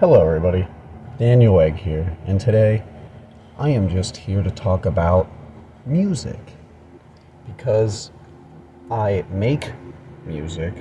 Hello everybody, Daniel Egg here, and today I am just here to talk about music because I make music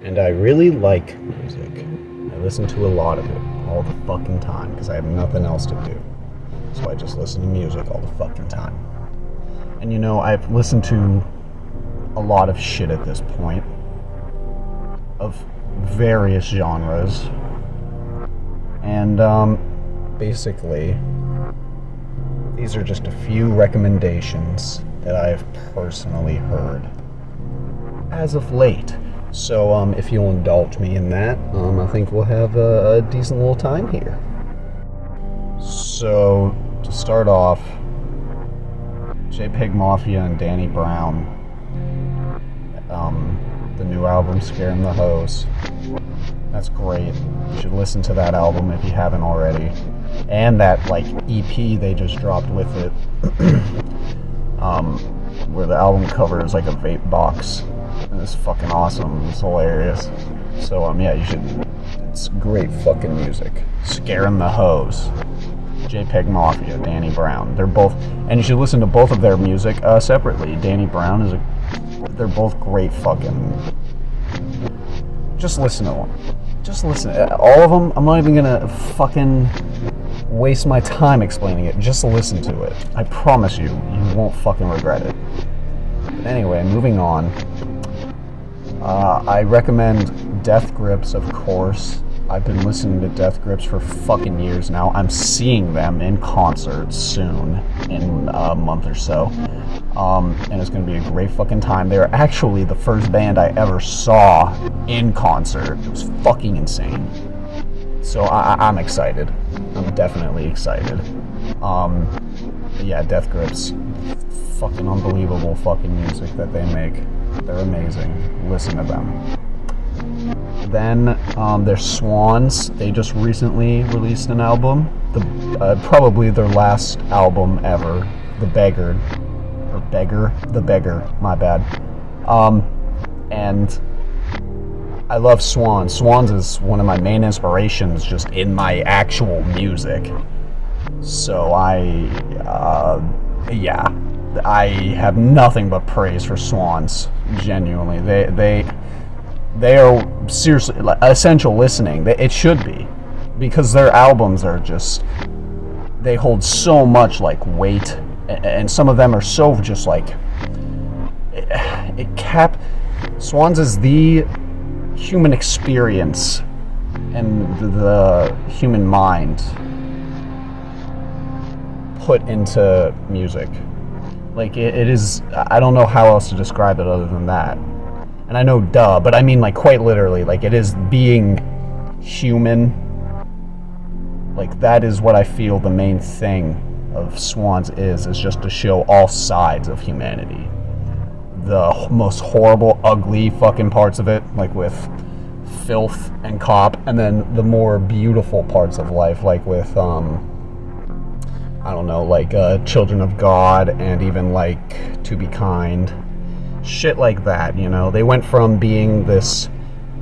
and I really like music. I listen to a lot of it all the fucking time because I have nothing else to do. So I just listen to music all the fucking time. And you know, I've listened to a lot of shit at this point of various genres. And basically, these are just a few recommendations that I've personally heard as of late. So if you'll indulge me in that, I think we'll have a decent little time here. So to start off, JPEG Mafia and Danny Brown, the new album Scaring the Hose. That's great. You should listen to that album if you haven't already. And that EP they just dropped with it. Where the album cover is like a vape box. And it's fucking awesome. It's hilarious. So yeah, you should. It's great fucking music. Scaring the Hose. JPEG Mafia, Danny Brown. They're both, and you should listen to both of their music separately. Danny Brown is they're both great fucking. Just listen to them. Just listen. All of them, I'm not even gonna fucking waste my time explaining it. Just listen to it. I promise you, you won't fucking regret it. But anyway, moving on. I recommend Death Grips, of course. I've been listening to Death Grips for fucking years now. I'm seeing them in concert soon, in a month or so. And it's going to be a great fucking time. They're actually the first band I ever saw in concert. It was fucking insane. So I'm excited. I'm definitely excited. Yeah, Death Grips. Fucking unbelievable fucking music that they make. They're amazing. Listen to them. Then there's Swans. They just recently released an album. Probably their last album ever. The Beggar, my bad. And I love Swans. Swans is one of my main inspirations just in my actual music. So I have nothing but praise for Swans. Genuinely, they are seriously essential listening. It should be, because their albums are just, they hold so much weight, and some of them are so just Swans is the human experience and the human mind put into music. It is, I don't know how else to describe it other than that. And I know but I mean quite literally, it is being human. That is what I feel the main thing of Swans is just to show all sides of humanity. The most horrible, ugly fucking parts of it, with filth and cop, and then the more beautiful parts of life, with I don't know, Children of God, and even To Be Kind. Shit like that, They went from being this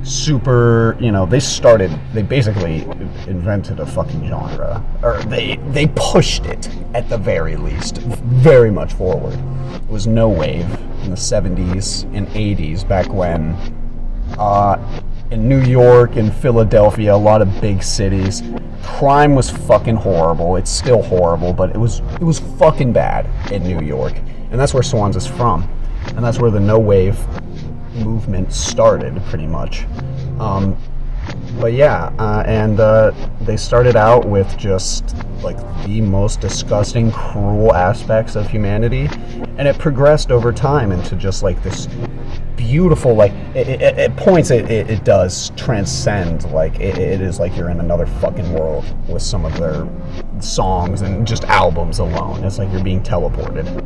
super, they basically invented a fucking genre. Or they pushed it, at the very least, very much forward. It was no wave in the 70s and 80s, back when, in New York and Philadelphia, a lot of big cities, crime was fucking horrible. It's still horrible, but it was fucking bad in New York. And that's where Swans is from. And that's where the no wave movement started, pretty much. But yeah, and they started out with just the most disgusting, cruel aspects of humanity, and it progressed over time into just this beautiful, at points it does transcend, it is you're in another fucking world with some of their songs and just albums alone. It's you're being teleported.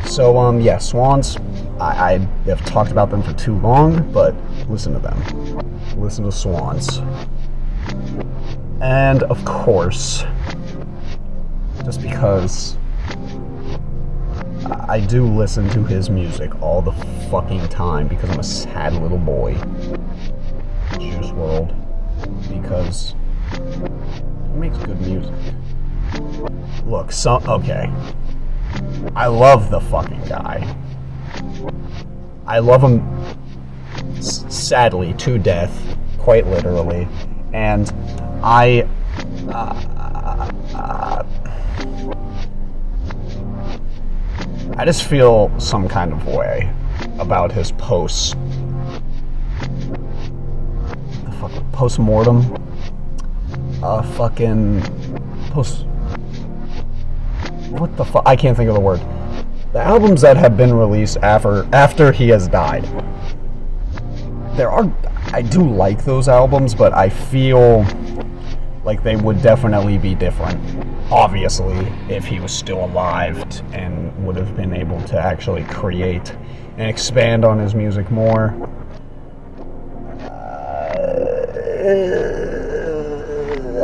So yeah, Swans, I have talked about them for too long, but listen to them. Listen to Swans. And of course, just because I do listen to his music all the fucking time because I'm a sad little boy, Juice WRLD, because makes good music. Look, okay. I love the fucking guy. I love him, sadly, to death, quite literally. And I just feel some kind of way about his posts. The fuck, post-mortem? What the fuck? I can't think of the word. The albums that have been released after he has died. I do like those albums, but I feel like they would definitely be different. Obviously, if he was still alive and would have been able to actually create and expand on his music more.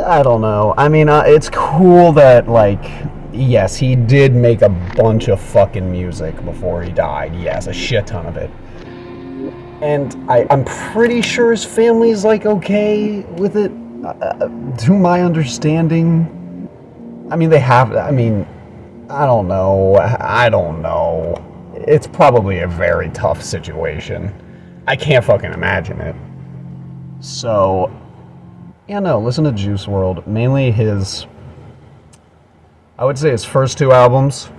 I don't know. I mean, it's cool that, like, yes, he did make a bunch of fucking music before he died. Yes, a shit ton of it. And I'm pretty sure his family's, like, okay with it, to my understanding. I mean, I don't know. It's probably a very tough situation. I can't fucking imagine it. So, yeah, no, listen to Juice WRLD. Mainly I would say his first two albums.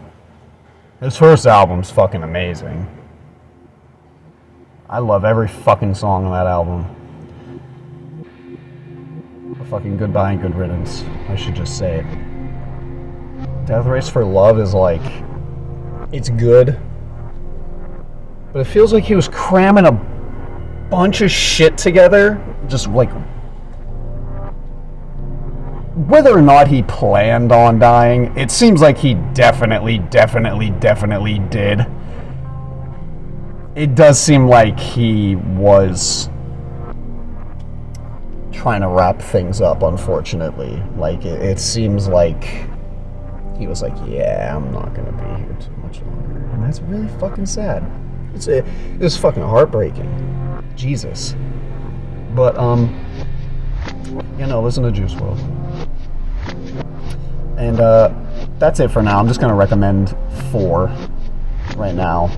His first album's fucking amazing. I love every fucking song on that album. Fucking Goodbye and Good Riddance. I should just say it. Death Race for Love is like, it's good, but it feels like he was cramming a bunch of shit together, just like, whether or not he planned on dying, it seems like he definitely did. It does seem like he was trying to wrap things up, unfortunately. Like, it seems like he was like, yeah, I'm not gonna be here too much longer. And that's really fucking sad. It's fucking heartbreaking. Jesus. But, listen to Juice WRLD. And, that's it for now. I'm just gonna recommend 4 right now.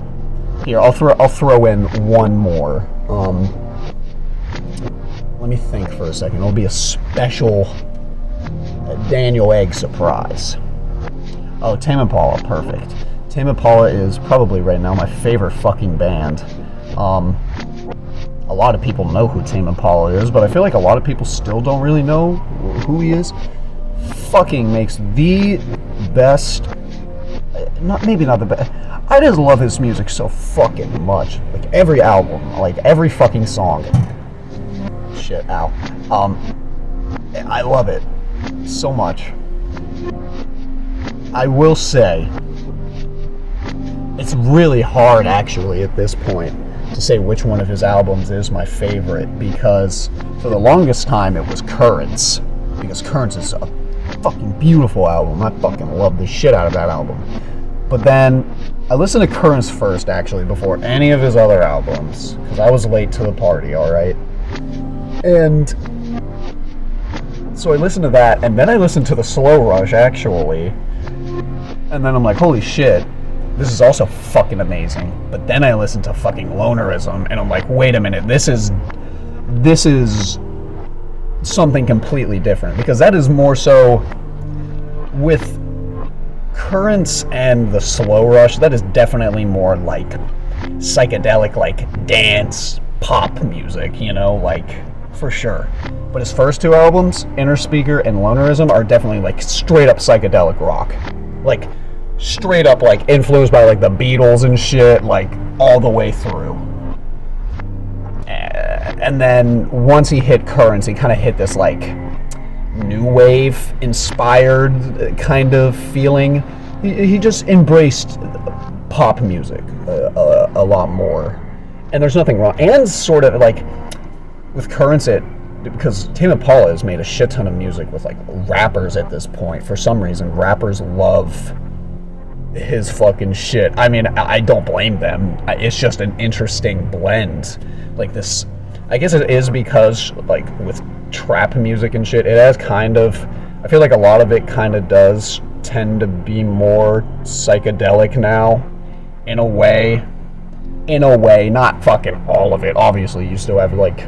Here, I'll throw in one more. Let me think for a second. It'll be a special Daniel Egg surprise. Oh, Tame Impala, perfect. Tame Impala is probably right now my favorite fucking band. A lot of people know who Tame Impala is, but I feel like a lot of people still don't really know who he is. Fucking makes the best, maybe not the best. I just love his music so fucking much. Like every album, like every fucking song. Shit, ow. I love it so much. I will say, it's really hard actually at this point to say which one of his albums is my favorite, because for the longest time it was Currents, because Currents is a fucking beautiful album. I fucking love the shit out of that album. But then I listened to Currents first actually before any of his other albums, because I was late to the party, alright? And so I listened to that, and then I listened to the Slow Rush actually. And then I'm like, holy shit, this is also fucking amazing. But then I listened to fucking Lonerism, and I'm like, wait a minute, this is something completely different. Because that is more so, with Currents and the Slow Rush, that is definitely more like psychedelic, like dance, pop music, like, for sure. But his first 2 albums, Inner Speaker and Lonerism, are definitely like straight up psychedelic rock. Like, straight up, like, influenced by, like, the Beatles and shit, like, all the way through. And then, once he hit Currents, he kind of hit this, like, new wave inspired kind of feeling. He just embraced pop music a lot more. And there's nothing wrong. And sort of, like, with Currents, because Tame Impala has made a shit ton of music with, like, rappers at this point. For some reason, rappers love his fucking shit. I mean, I don't blame them. It's just an interesting blend. Like this, I guess it is because, like, with trap music and shit, it has kind of I feel like a lot of it kind of does tend to be more psychedelic now, in a way. In a way, not fucking all of it. Obviously, you still have like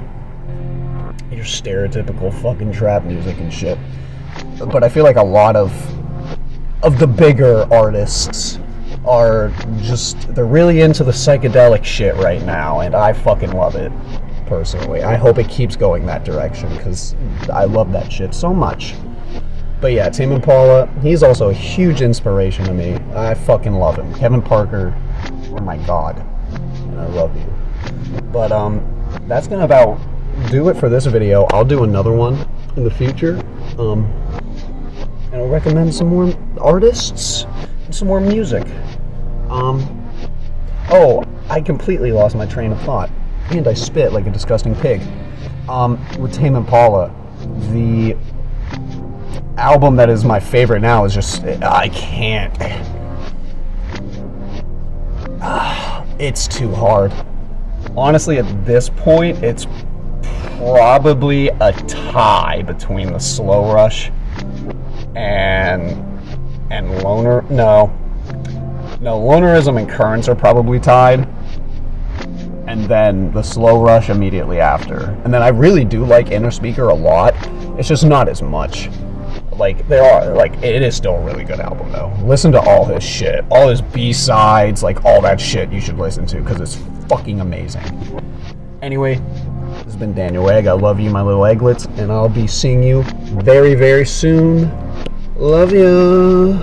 your stereotypical fucking trap music and shit. But I feel like a lot of the bigger artists are just, they're really into the psychedelic shit right now, and I fucking love it, personally. I hope it keeps going that direction, because I love that shit so much. But yeah, Tame Impala, he's also a huge inspiration to me. I fucking love him. Kevin Parker, oh my god, and I love you. But that's gonna about do it for this video. I'll do another one in the future, and I'll recommend some more artists and some more music. Oh, I completely lost my train of thought, and I spit like a disgusting pig. With Tame Impala, the album that is my favorite now is just, I can't. It's too hard. Honestly, at this point, it's probably a tie between the Slow Rush and Loner. No, Lonerism and Currents are probably tied, and then the Slow Rush immediately after. And then I really do like Inner Speaker a lot. It's just not as much. Like, it is still a really good album though. Listen to all his shit, all his B-sides, like all that shit you should listen to, because it's fucking amazing. Anyway, this has been Daniel Egg. I love you, my little egglets, and I'll be seeing you very, very soon. Love you.